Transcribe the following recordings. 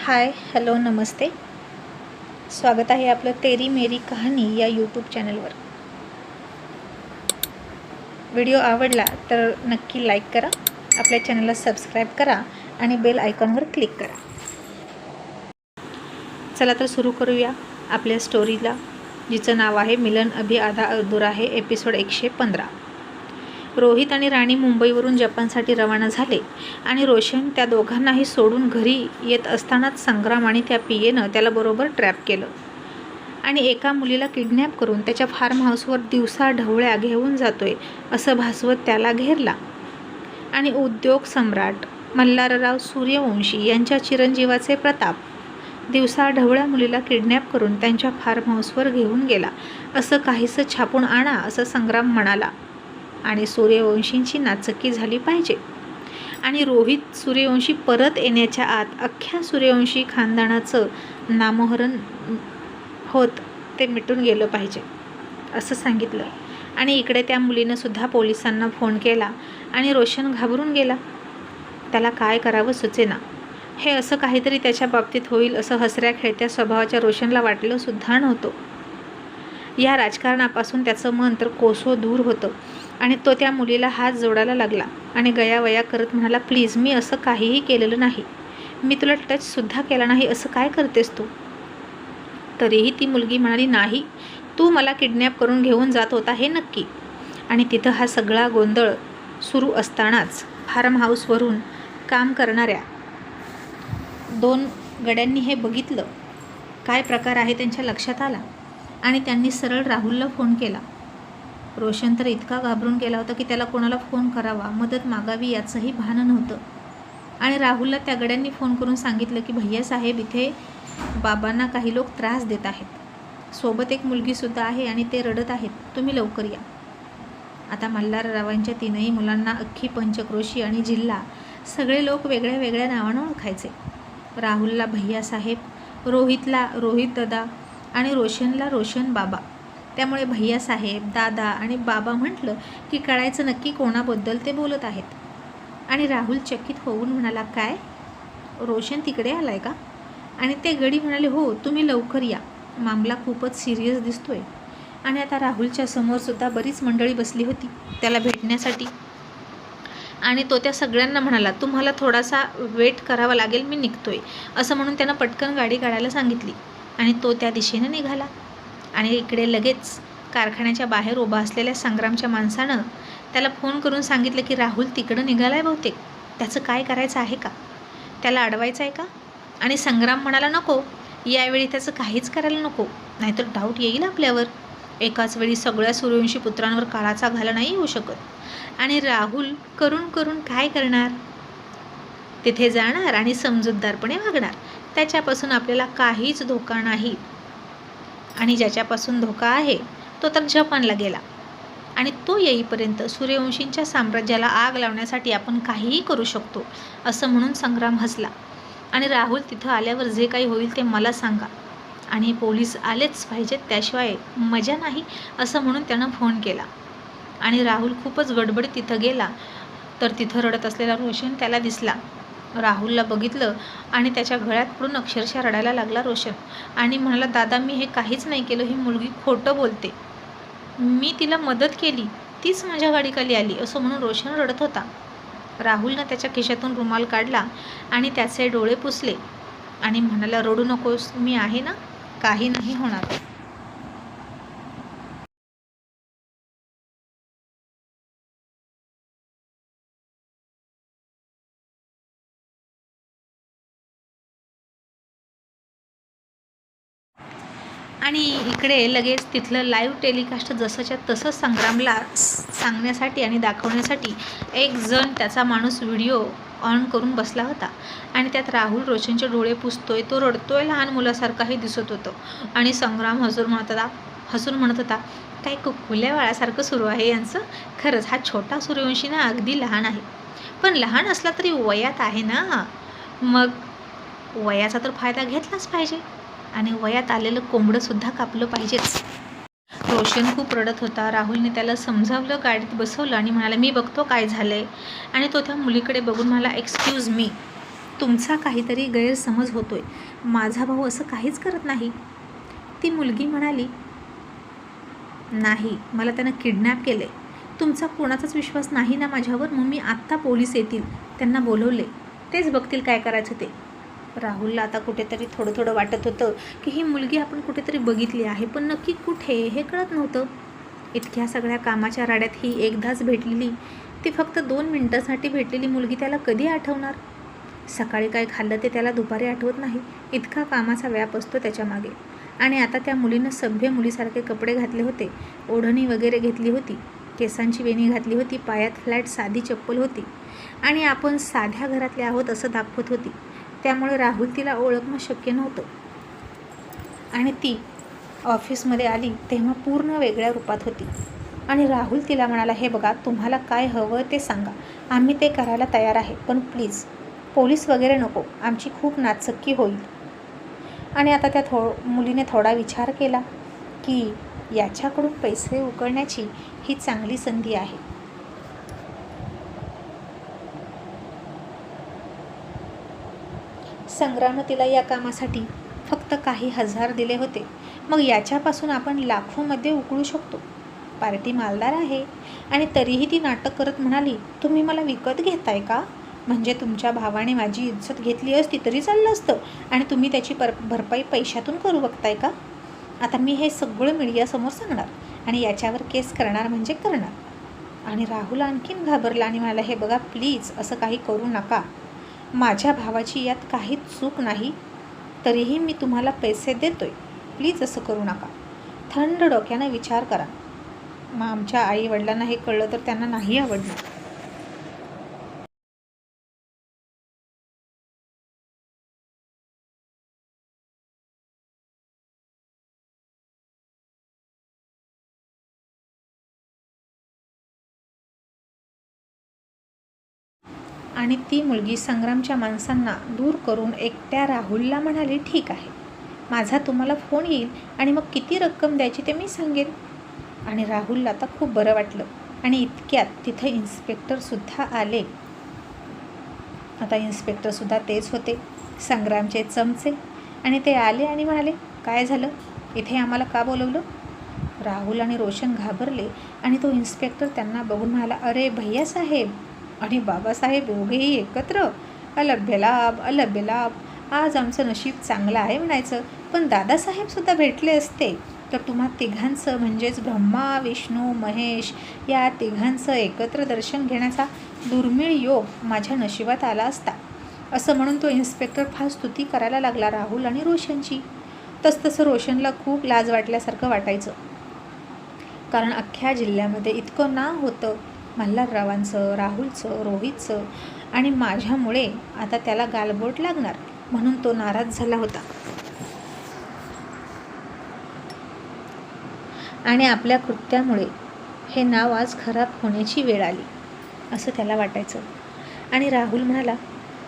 Hi hello नमस्ते. स्वागत आहे आपलं तेरी मेरी कहाणी या यूट्यूब चॅनलवर. व्हिडिओ आवडला तर नक्की लाईक करा, आपल्या चॅनलला सबस्क्राईब करा आणि बेल आयकॉनवर क्लिक करा. चला तर सुरू करूया आपल्या स्टोरीला, जिचं नाव आहे मिलन अभी आधा अधुरा आहे. एपिसोड 115. रोहित आणि राणी मुंबईवरून जपानसाठी रवाना झाले आणि रोशन त्या दोघांनाही सोडून घरी येत असतानाच संग्राम आणि त्या पियेनं त्याला बरोबर ट्रॅप केलं आणि एका मुलीला किडनॅप करून त्याच्या फार्म हाऊसवर दिवसा ढवळ्या घेऊन जातोय असं भासवत त्याला घेरला. आणि उद्योग सम्राट मल्हारराव सूर्यवंशी यांच्या चिरंजीवाचे प्रताप दिवसा ढवळ्या मुलीला किडनॅप करून त्यांच्या फार्म हाऊसवर घेऊन गेला असं काहीसं छापून आणा असं संग्राम म्हणाला. आणि सूर्यवंशींची नाचक्की झाली पाहिजे आणि रोहित सूर्यवंशी परत येण्याच्या आत अख्ख्या सूर्यवंशी खानदानाचं नामोहरण होत ते मिटून गेलं पाहिजे असं सांगितलं. आणि इकडे त्या मुलीनं सुद्धा पोलिसांना फोन केला आणि रोशन घाबरून गेला. त्याला काय करावं सुचेना. हे असं काहीतरी त्याच्या बाबतीत होईल असं हसऱ्या खेळत्या स्वभावाच्या रोशनला वाटलं सुद्धा नव्हतं. या राजकारणापासून त्याचं मन तर कोसो दूर होतं आणि तो त्या मुलीला हात जोडायला लागला आणि गयावया करत म्हणाला, प्लीज मी असं काहीही केलेलं नाही, मी तुला टचसुद्धा केला नाही, असं काय करतेस तू. तरीही ती मुलगी म्हणाली, नाही तू मला किडनॅप करून घेऊन जात होता हे नक्की. आणि तिथं हा सगळा गोंधळ सुरू असतानाच फार्म हाऊसवरून काम करणाऱ्या 2 गड्यांनी हे बघितलं. काय प्रकार आहे त्यांच्या लक्षात आला आणि त्यांनी सरळ राहुलला फोन केला. रोशन तर इतका घाबरून गेला होता की त्याला कोणाला फोन करावा, मदत मागावी याचंही भान नव्हतं. आणि राहुलला त्या गड्यांनी फोन करून सांगितलं की भैया साहेब, इथे बाबांना काही लोक त्रास देत आहेत, सोबत एक मुलगीसुद्धा आहे आणि ते रडत आहेत, तुम्ही लवकर या. आता मल्हाररावांच्या 3ही मुलांना अख्खी पंचक्रोशी आणि जिल्हा सगळे लोक वेगळ्या वेगळ्या नावानं ओळखायचे. राहुलला भैया साहेब, रोहितला रोहित दादा आणि रोशनला रोशन बाबा. त्यामुळे भैया साहेब, दादा आणि बाबा म्हटलं की कळायचं नक्की कोणाबद्दल ते बोलत आहेत. आणि राहुल चकित होऊन म्हणाला, काय रोशन तिकडे आलाय का. आणि ते गडी म्हणाले, हो तुम्ही लवकर या, मामला खूपच सिरियस दिसतोय. आणि आता राहुलच्या समोरसुद्धा बरीच मंडळी बसली होती त्याला भेटण्यासाठी. आणि तो त्या सगळ्यांना म्हणाला, तुम्हाला थोडासा वेट करावा लागेल, मी निघतोय असं म्हणून त्यानं पटकन गाडी काढायला सांगितली आणि तो त्या दिशेनं निघाला. आणि इकडे लगेच कारखान्याच्या बाहेर उभा असलेल्या संग्रामच्या माणसानं त्याला फोन करून सांगितलं की राहुल तिकडं निघालाय बहुतेक, त्याचं काय करायचं आहे का, त्याला अडवायचं आहे का. आणि संग्राम म्हणाला, नको, यावेळी त्याचं काहीच करायला नको, नाहीतर डाऊट येईल आपल्यावर. एकाच वेळी सगळ्या सूर्यवंशी पुत्रांवर काळाचा घाला नाही येऊ शकत. आणि राहुल करून करून काय करणार, तिथे जाणार आणि समजूतदारपणे वागणार, त्याच्यापासून आपल्याला काहीच धोका नाही. आणि ज्याच्यापासून धोका आहे तो तर जपानला गेला आणि तो येईपर्यंत सूर्यवंशींच्या साम्राज्याला आग लावण्यासाठी आपण काहीही करू शकतो असं म्हणून संग्राम हसला. आणि राहुल तिथं आल्यावर जे काही होईल ते मला सांगा आणि पोलीस आलेच पाहिजेत, त्याशिवाय मजा नाही असं म्हणून त्यानं फोन केला. आणि राहुल खूपच गडबडीत तिथं गेला तर तिथं रडत असलेला रोशन त्याला दिसला. राहुलला बघितलं आणि त्याच्या गळ्यात पडून अक्षरशः रडायला लागला रोशन. आणि म्हणाला, दादा मी हे काहीच नाही केलं, ही मुलगी खोटं बोलते, मी तिला मदत केली, तीच माझ्या गाडीखाली आली असं म्हणून रोशन रडत होता. राहुलनं त्याच्या खिशातून रुमाल काढला आणि त्याचे डोळे पुसले आणि म्हणाला, रडू नकोस, मी आहे ना, काही नाही होणार. आणि इकडे लगेच तिथलं लाईव्ह टेलिकास्ट जसंच्या तसं संग्रामला सांगण्यासाठी आणि दाखवण्यासाठी एक जण त्याचा माणूस व्हिडिओ ऑन करून बसला होता. आणि त्यात राहुल रोशनचे डोळे पुसतोय, तो रडतोय, लहान मुलासारखाही दिसत होतं. आणि संग्राम हसून म्हणत होता, काय खुल्या बाळासारखं सुरू आहे यांचं. खरंच हा छोटा सूर्यवंशी ना अगदी लहान आहे, पण लहान असला तरी वयात आहे ना, मग वयाचा तर फायदा घेतलाच पाहिजे आणि वयात आलेलं कोंबडंसुद्धा कापलं पाहिजेच. रोशन खूप रडत होता. राहुलने त्याला समजावलं, गाडीत बसवलं आणि म्हणाला, मी बघतो काय झालंय. आणि तो त्या मुलीकडे बघून म्हणाला, एक्सक्यूज मी, तुमचा काहीतरी गैरसमज होतोय. माझा भाऊ असं काहीच करत नाही. ती मुलगी म्हणाली, नाही, मला त्यानं किडनॅप केले. तुमचा कोणाचाच विश्वास नाही ना माझ्यावर? मग मी आत्ता पोलीस येतील, त्यांना बोलवले, तेच बघतील काय करायचं ते. राहुलला आता कुठेतरी थोडं थोडं वाटत होतं की ही मुलगी आपण कुठेतरी बघितली आहे, पण नक्की कुठे हे कळत नव्हतं. इतक्या सगळ्या कामाच्या राड्यात ही एकदाच भेटलेली, ती फक्त 2 मिनिटांसाठी भेटलेली मुलगी त्याला कधी आठवणार? सकाळी काय खाल्लं ते त्याला दुपारी आठवत नाही, इतका कामाचा व्याप असतो त्याच्यामागे. आणि आता त्या मुलीनं सभ्य मुलीसारखे कपडे घातले होते, ओढणी वगैरे घेतली होती, केसांची वेणी घातली होती, पायात फ्लॅट साधी चप्पल होती आणि आपण साध्या घरातले आहोत असं दाखवत होती. त्यामुळे राहुल तिला ओळखणं शक्य नव्हतं. आणि ती ऑफिसमध्ये आली तेव्हा पूर्ण वेगळ्या रूपात होती. आणि राहुल तिला म्हणाला, हे बघा, तुम्हाला काय हवं ते सांगा, आम्ही ते करायला तयार आहे, पण प्लीज पोलीस वगैरे नको, आमची खूप नाचक्की होईल. आणि आता त्या मुलीने थोडा विचार केला की याच्याकडून पैसे उकळण्याची ही चांगली संधी आहे. संग्रामनं तिला या कामासाठी फक्त काही हजार दिले होते, मग याच्यापासून आपण लाखोमध्ये उकळू शकतो. पार्टी मालदार आहे. आणि तरीही ती नाटक करत म्हणाली, तुम्ही मला विकत घेताय का? म्हणजे तुमच्या भावाने माझी इज्जत घेतली असती तरी चाललं असतं आणि तुम्ही त्याची भरपाई पैशातून करू बघताय का? आता मी हे सगळं मीडियासमोर सांगणार आणि याच्यावर केस करणार म्हणजे करणार. आणि राहुल आणखीन घाबरला आणि म्हणाला, हे बघा, प्लीज असं काही करू नका. माझ्या भावाची यात काहीच चूक नाही, तरीही मी तुम्हाला पैसे देतोय, प्लीज असं करू नका. थंड डोक्यानं विचार करा. मग आमच्या आई वडिलांना हे कळलं तर त्यांना नाही आवडणार. आणि ती मुलगी संग्रामच्या माणसांना दूर करून एकट्या राहुलला म्हणाली, ठीक आहे, माझा तुम्हाला फोन येईल आणि मग किती रक्कम द्यायची ते मी सांगेन. आणि राहुलला आता खूप बरं वाटलं. आणि इतक्यात तिथं इन्स्पेक्टरसुद्धा आले. आता इन्स्पेक्टरसुद्धा तेच होते, संग्रामचे चमचे. आणि ते आले आणि म्हणाले, काय झालं, इथे आम्हाला का बोलवलं? राहुल आणि रोशन घाबरले आणि तो इन्स्पेक्टर त्यांना बघून म्हणाला, अरे भैयासाहेब आणि बाबासाहेब दोघेही एकत्र, अलभ्य लाभ, अलभ्य लाभ. आज आमचं नशीब चांगलं आहे म्हणायचं, पण दादासाहेबसुद्धा भेटले असते तर तुम्हा तिघांचं म्हणजेच ब्रह्मा, विष्णू, महेश या तिघांचं एकत्र दर्शन घेण्याचा दुर्मिळ योग माझ्या नशिबात आला असता. असं म्हणून तो इन्स्पेक्टर फार स्तुती करायला लागला राहुल आणि रोशनची. तसतसं रोशनला खूप लाज वाटल्यासारखं वाटायचं, कारण अख्ख्या जिल्ह्यामध्ये इतकं नाव होतं मल्हाररावांचं, राहुलचं, रोहितचं, आणि माझ्यामुळे आता त्याला गालबोट लागणार म्हणून तो नाराज झाला होता. आणि आपल्या कृत्यामुळे हे नाव आज खराब होण्याची वेळ आली असं त्याला वाटायचं. आणि राहुल म्हणाला,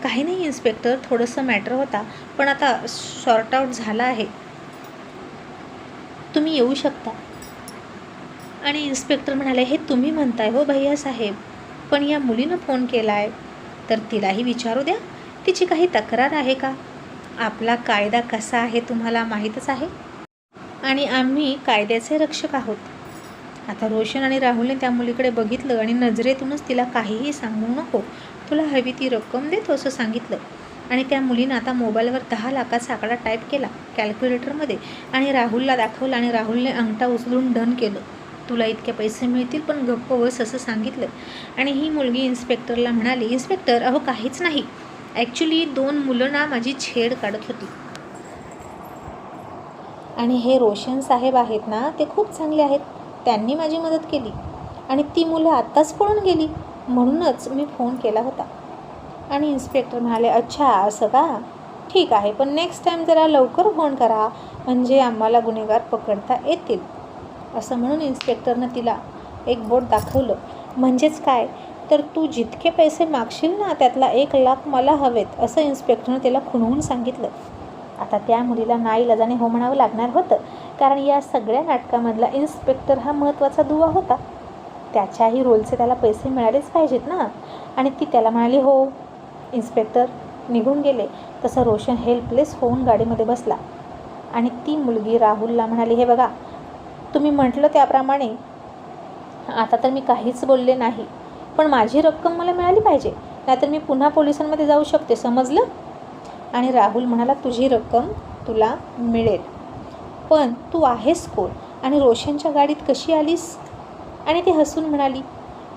काही नाही इन्स्पेक्टर, थोडंसं मॅटर होता, पण आता सॉर्ट आऊट झाला आहे, तुम्ही येऊ शकता. आणि इन्स्पेक्टर म्हणाले, हे तुम्ही म्हणताय हो भैयासाहेब, पण या मुलीनं फोन केला आहे तर तिलाही विचारू द्या, तिची काही तक्रार आहे का? आपला कायदा कसा आहे तुम्हाला माहीतच आहे आणि आम्ही कायद्याचे रक्षक आहोत. आता रोशन आणि राहुलने त्या मुलीकडे बघितलं आणि नजरेतूनच तिला काहीही सांगू नको, तुला हवी ती रक्कम देतो असं सांगितलं. आणि त्या मुलीनं आता मोबाईलवर 10 लाखाचा आकडा टाईप केला कॅल्क्युलेटरमध्ये आणि राहुलला दाखवला. आणि राहुलने अंगठा उचलून डन केलं, तुला इतके पैसे मिळतील पण गप्प बस असं सांगितलं. आणि ही मुलगी इन्स्पेक्टरला म्हणाली, इन्स्पेक्टर, अहो काहीच नाही, ॲक्च्युली 2 मुलं ना माझी छेड काढत होती आणि हे रोशन साहेब आहेत ना, ते खूप चांगले आहेत, त्यांनी माझी मदत केली आणि ती मुलं आत्ताच पळून गेली, म्हणूनच मी फोन केला होता. आणि इन्स्पेक्टर म्हणाले, अच्छा असं का, ठीक आहे, पण नेक्स्ट टाईम जरा लवकर फोन करा म्हणजे आम्हाला गुन्हेगार पकडता येतील. असं म्हणून इन्स्पेक्टरनं तिला एक बोट दाखवलं. म्हणजेच काय तर तू जितके पैसे मागशील ना त्यातला 1 लाख मला हवेत असं इन्स्पेक्टरनं तिला खुणवून सांगितलं. आता त्या मुलीला नाईलाजाने हो म्हणावं लागणार होतं, कारण या सगळ्या नाटकामधला इन्स्पेक्टर हा महत्त्वाचा दुवा होता, त्याच्याही रोलचे त्याला पैसे मिळालेच पाहिजेत ना. आणि ती त्याला म्हणाली, हो इन्स्पेक्टर, निघून गेले तसं रोशन हेल्पलेस होऊन गाडीमध्ये बसला आणि ती मुलगी राहुलला म्हणाली, हे बघा, तुम्ही म्हटलं त्याप्रमाणे आता तर मी काहीच बोलले नाही, पण माझी रक्कम मला मिळाली पाहिजे, नाहीतर मी पुन्हा पोलिसांमध्ये जाऊ शकते, समजलं? आणि राहुल म्हणाला, तुझी रक्कम तुला मिळेल, पण तू आहेस कोण आणि रोशनच्या गाडीत कशी आलीस? आणि ती हसून म्हणाली,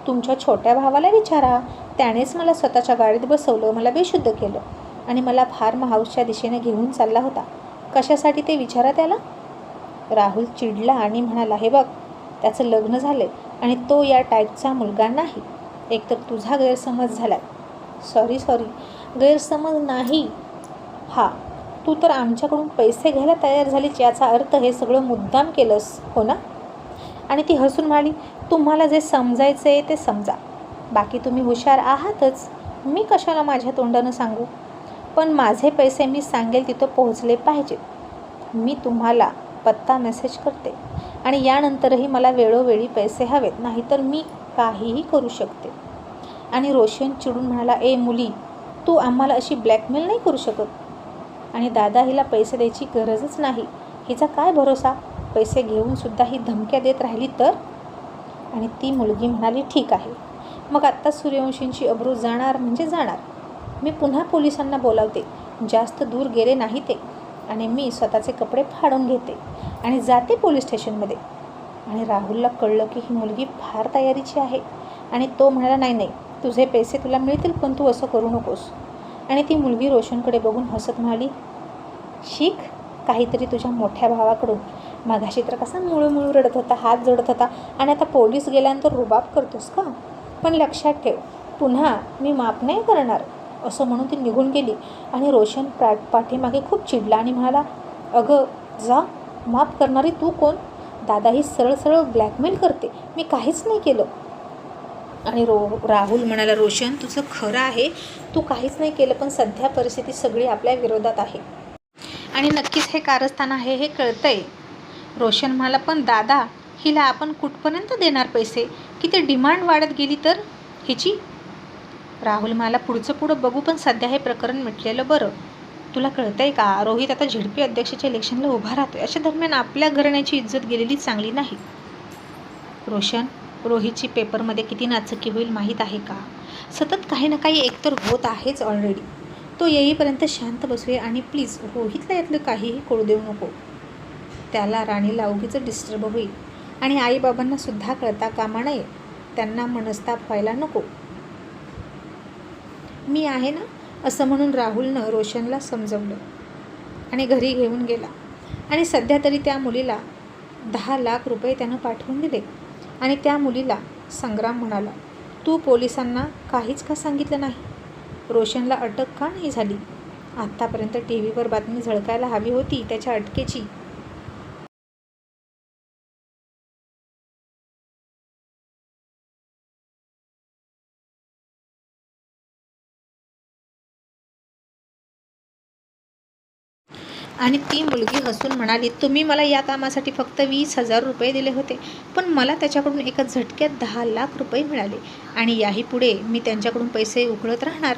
तुमच्या छोट्या भावाला विचारा, त्यानेच मला स्वतःच्या गाडीत बसवलं, मला बेशुद्ध केलं आणि मला फार्म हाऊसच्या दिशेने घेऊन चालला होता. कशासाठी ते विचारा त्याला. राहुल चिडला आणि म्हणाला, हे बघ, त्याचं लग्न झाले आणि तो या टाईपचा मुलगा नाही. एकतर तुझा गैरसमज झाला. सॉरी गैरसमज नाही हा. तू तर आमच्याकडून पैसे घ्यायला तयार झालीस, याचा अर्थ हे सगळं मुद्दाम केलंस, हो ना? आणि ती हसून म्हणाली, तुम्हाला जे समजायचं आहे ते समजा, बाकी तुम्ही हुशार आहातच, मी कशाला माझ्या तोंडानं सांगू, पण माझे पैसे मी सांगेल तिथं पोहोचले पाहिजेत. मी तुम्हाला पत्ता मेसेज करते आणि यानंतरही मला वेळोवेळी पैसे हवेत, नाहीतर मी काहीही करू शकते. आणि रोशन चिडून म्हणाला, ए मुली, तू आम्हाला अशी ब्लॅकमेल नाही करू शकत. आणि दादा, हिला पैसे द्यायची गरजच नाही, हिचा काय भरोसा, पैसे घेऊनसुद्धा ही धमक्या देत राहिली तर? आणि ती मुलगी म्हणाली, ठीक आहे, मग आत्ता सूर्यवंशींची अब्रू जाणार म्हणजे जाणार. मी पुन्हा पोलिसांना बोलावते, जास्त दूर गेले नाही ते, आणि मी स्वतःचे कपडे फाडून घेते आणि जाते पोलीस स्टेशनमध्ये. आणि राहुलला कळलं की ही मुलगी फार तयारीची आहे आणि तो म्हणाला, नाही, तुझे पैसे तुला मिळतील, पण तू असं करू नकोस. आणि ती मुलगी रोशनकडे बघून हसत म्हणाली, शिक काहीतरी तुझ्या मोठ्या भावाकडून. मगाशी तर कसा मुळू रडत होता, हात जोडत होता, आणि आता पोलीस गेल्यानंतर रुबाब करतोस का? पण लक्षात ठेव, पुन्हा मी माफ नाही करणार. असं म्हणून ती निघून गेली. आणि रोशन पाठीमागे खूप चिडला आणि म्हणाला, अगं जा, माफ करणारी तू कोण? दादा ही सरळ ब्लॅकमेल करते, मी काहीच नाही केलं. आणि राहुल म्हणाला, रोशन, तुझं खरं आहे, तू काहीच नाही केलं, पण सध्या परिस्थिती सगळी आपल्या विरोधात आहे आणि नक्कीच हे कारस्थान आहे हे कळतंय. रोशन म्हणाला, पण दादा, हिला आपण कुठपर्यंत देणार पैसे? किती डिमांड वाढत गेली तर हिची? राहुल म्हणाला, पुढं बघू, पण सध्या हे प्रकरण मिटलेलं बरं. तुला कळतंय का, रोहित आता झेडपी अध्यक्षाच्या इलेक्शनला उभा राहतोय. अशा दरम्यान आपल्या घराण्याची इज्जत गेलेली चांगली नाही. रोशन, रोहितची पेपरमध्ये किती नाचक्की होईल माहीत आहे का? सतत काही ना काही एकतर होत आहेच ऑलरेडी. तो येईपर्यंत शांत बसूया आणि प्लीज रोहितला यातलं काहीही कळू देऊ नको. त्याला राणीला उगीच डिस्टर्ब होईल आणि आईबाबांना सुद्धा कळता कामा नये, त्यांना मनस्ताप व्हायला नको. मी आहे ना, असं म्हणून राहुलनं रोशनला समजवलं आणि घरी घेऊन गेला. आणि सध्या तरी त्या मुलीला 10 लाख रुपये त्यानं पाठवून दिले. आणि त्या मुलीला संग्राम म्हणाला, तू पोलिसांना काहीच का सांगितलं नाही? रोशनला अटक का नाही झाली? आत्तापर्यंत TV वर बातमी झळकायला हवी होती त्याच्या अटकेची. आणि ती मुलगी हसून म्हणाली, तुम्ही मला या कामासाठी फक्त 20,000 रुपये दिले होते, पण मला त्याच्याकडून एका झटक्यात 10 लाख रुपये मिळाले आणि याही पुढे मी त्यांच्याकडून पैसे उकळत राहणार.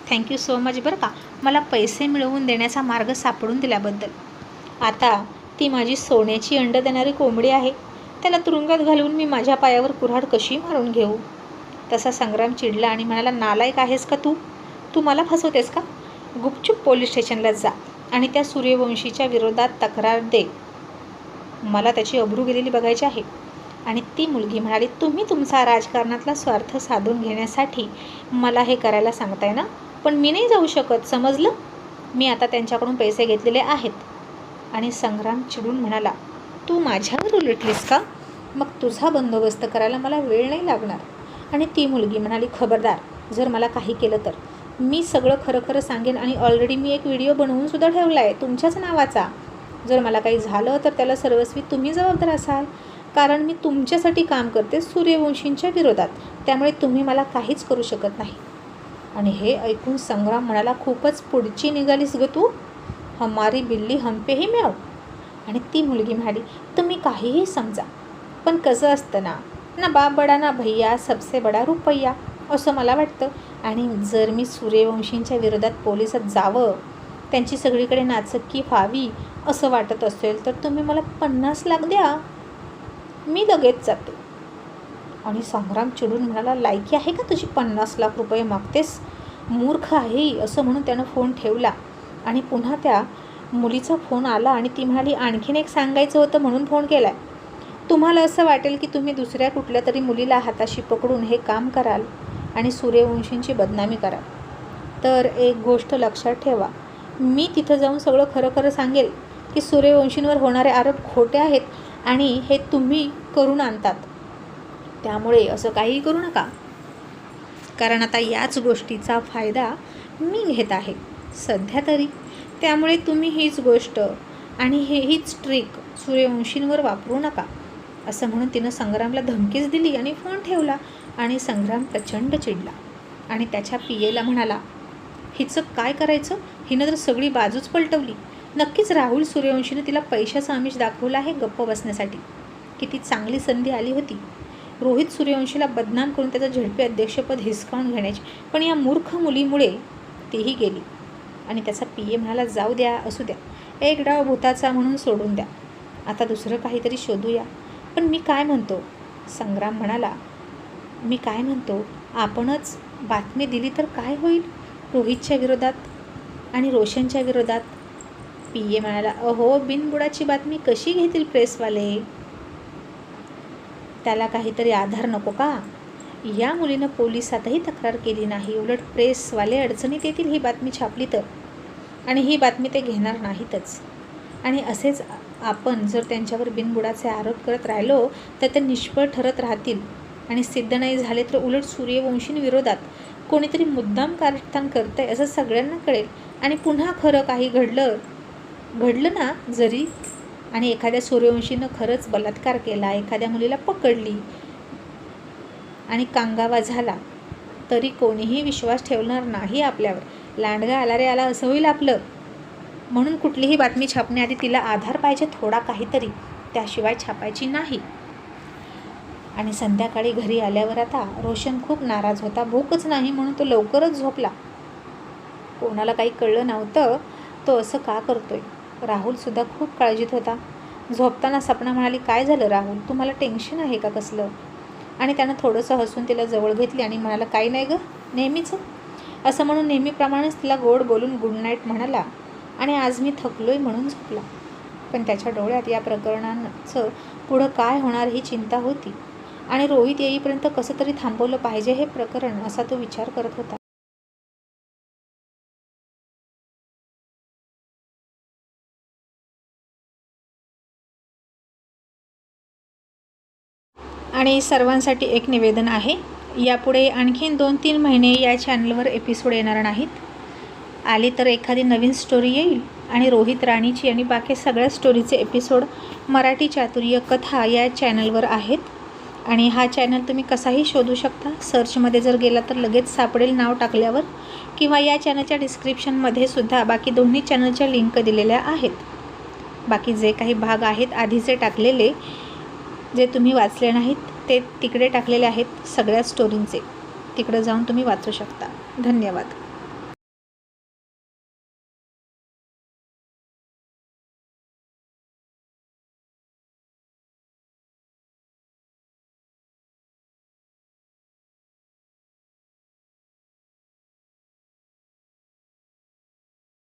थँक्यू सो मच बरं का, मला पैसे मिळवून देण्याचा मार्ग सापडून दिल्याबद्दल. आता ती माझी सोन्याची अंड देणारी कोंबडी आहे, त्याला तुरुंगात घालून मी माझ्या पायावर कुऱ्हाड कशी मारून घेऊ? तसा संग्राम चिडला आणि म्हणाला, नालायक आहेस का तू? तू मला फसवतेस का? गुपचूप पोलीस स्टेशनला जा आणि त्या सूर्यवंशीच्या विरोधात तक्रार दे, मला त्याची अब्रू गेलेली बघायची आहे. आणि ती मुलगी म्हणाली, तुम्ही तुमचा राजकारणातला स्वार्थ साधून घेण्यासाठी मला हे करायला सांगताय ना, पण मी नाही जाऊ शकत, समजलं? मी आता त्यांच्याकडून पैसे घेतलेले आहेत. आणि संग्राम चिडून म्हणाला, तू माझ्यावर उलटलीस का? मग तुझा बंदोबस्त करायला मला वेळ नाही लागणार. आणि ती मुलगी म्हणाली, खबरदार, जर मला काही केलं तर मी सगळं खरं सांगेन आणि ऑलरेडी मी एक व्हिडिओ बनवून सुद्धा ठेवला आहे तुमच्याच नावाचा. जर मला काही झालं तर त्याला सर्वस्वी तुम्ही जबाबदार असाल, कारण मी तुमच्यासाठी काम करते सूर्यवंशींच्या विरोधात, त्यामुळे तुम्ही मला काहीच करू शकत नाही. आणि हे ऐकून संग्राम म्हणाला, खूपच पुढची निघालीस ग तू, हमारी बिल्ली हम पे ही म्याव. आणि ती मुलगी म्हणाली, तुम्ही काहीही समजा, पण कसं असतं ना, ना बाप बडा ना भैया सबसे बडा रुपैया. असं मला वाटतं. आणि जर मी सूर्यवंशींच्या विरोधात पोलिसात जावं, त्यांची सगळीकडे नाचक्की व्हावी असं वाटत असेल तर तुम्ही मला 50 लाख द्या, मी लगेच जाते. आणि संग्राम चिडून म्हणाला, लायकी आहे का तुझी 50 लाख रुपये मागतेस? मूर्ख आहे असं म्हणून त्यानं फोन ठेवला. आणि पुन्हा त्या मुलीचा फोन आला आणि ती म्हणाली, आणखीन एक सांगायचं होतं म्हणून फोन केला आहे. तुम्हाला असं वाटेल की तुम्ही दुसऱ्या कुठल्या तरी मुलीला हाताशी पकडून हे काम कराल आणि सूर्यवंशींची बदनामी कराल, तर एक गोष्ट लक्षात ठेवा, मी तिथं जाऊन सगळं खरं खरं सांगेल की सूर्यवंशींवर होणारे आरोप खोटे आहेत आणि हे तुम्ही करून आणतात. त्यामुळे असं काहीही करू नका, कारण आता याच गोष्टीचा फायदा मी घेत आहे सध्या तरी. त्यामुळे तुम्ही हीच गोष्ट आणि हीच ट्रिक सूर्यवंशींवर वापरू नका, असं म्हणून तिनं संग्रामला धमकीच दिली आणि फोन ठेवला. आणि संग्राम प्रचंड चिडला आणि त्याच्या पियेला म्हणाला, हिचं काय करायचं? हिनं तर सगळी बाजूच पलटवली. नक्कीच राहुल सूर्यवंशीनं तिला पैशाचं आमिष दाखवलं आहे गप्प बसण्यासाठी. किती चांगली संधी आली होती रोहित सूर्यवंशीला बदनाम करून त्याचं झडपी अध्यक्षपद हिसकावून घेण्याची, पण या मूर्ख मुलीमुळे तीही गेली. आणि त्याचा पिये म्हणाला, जाऊ द्या, असू द्या, एक डाव भूताचा म्हणून सोडून द्या, आता दुसरं काहीतरी शोधूया. पण मी काय म्हणतो, संग्राम म्हणाला, मी काय म्हणतो, आपणच बातमी दिली तर काय होईल रोहितच्या विरोधात आणि रोशनच्या विरोधात? पिये म्हणाला, अहो, बिनबुडाची बातमी कशी घेतील प्रेसवाले? त्याला काहीतरी आधार नको का? या मुलीनं पोलिसातही तक्रार केली नाही, उलट प्रेसवाले अडचणीत येतील ही बातमी छापली तर. आणि ही बातमी ते घेणार नाहीतच. आणि असेच आपण जर त्यांच्यावर बिनबुडाचे आरोप करत राहिलो तर ते निष्फळ ठरत राहतील आणि सिद्ध नाही झाले तर उलट सूर्यवंशींविरोधात कोणीतरी मुद्दाम कारस्थान करतंय असं सगळ्यांना कळेल. आणि पुन्हा खरं काही घडलं ना जरी, आणि एखाद्या सूर्यवंशीनं खरंच बलात्कार केला, एखाद्या मुलीला पकडली आणि कांगावा झाला, तरी कोणीही विश्वास ठेवणार नाही आपल्यावर. लांडगा आला रे आला असं होईल आपलं. म्हणून कुठलीही बातमी छापण्याआधी तिला आधार पाहिजे थोडा काहीतरी, त्याशिवाय छापायची नाही. आणि संध्याकाळी घरी आल्यावर आता रोशन खूप नाराज होता. भूकच नाही म्हणून तो लवकरच झोपला. कोणाला काही कळलं नव्हतं तो असं का करतोय. राहुलसुद्धा खूप काळजीत होता. झोपताना सपना म्हणाली, काय झालं राहुल, तुम्हाला टेन्शन आहे का कसलं? आणि त्यानं थोडंसं हसून तिला जवळ घेतली आणि म्हणाला, काही नाही गं, नेहमीचं, असं म्हणून नेहमीप्रमाणेच तिला गोड बोलून गुड नाईट म्हणाला. आणि आज मी थकलोय म्हणून झोपला. पण त्याच्या डोळ्यात या प्रकरणाचं पुढं काय होणार ही चिंता होती. आणि रोहित येईपर्यंत कसं तरी थांबवलं पाहिजे हे प्रकरण, असा तो विचार करत होता. आणि सर्वांसाठी एक निवेदन आहे, यापुढे आणखीन 2-3 महिने या चॅनलवर एपिसोड येणार नाहीत. आली तर एखादी नवीन स्टोरी येईल. आणि रोहित राणीची आणि बाकी सगळ्या स्टोरीचे एपिसोड मराठी चातुर्य कथा या चॅनलवर आहेत. आणि हा चॅनल तुम्ही कसाही शोधू शकता. सर्चमध्ये जर गेला तर लगेच सापडेल नाव टाकल्यावर, किंवा या चॅनलच्या डिस्क्रिप्शनमध्ये सुद्धा बाकी दोन्ही चॅनलच्या लिंक दिलेल्या आहेत. बाकी जे काही भाग आहेत आधीचे टाकलेले, जे तुम्ही वाचले नाहीत ते तिकडे टाकलेले आहेत सगळ्या स्टोरींचे, तिकडे जाऊन तुम्ही वाचू शकता. धन्यवाद.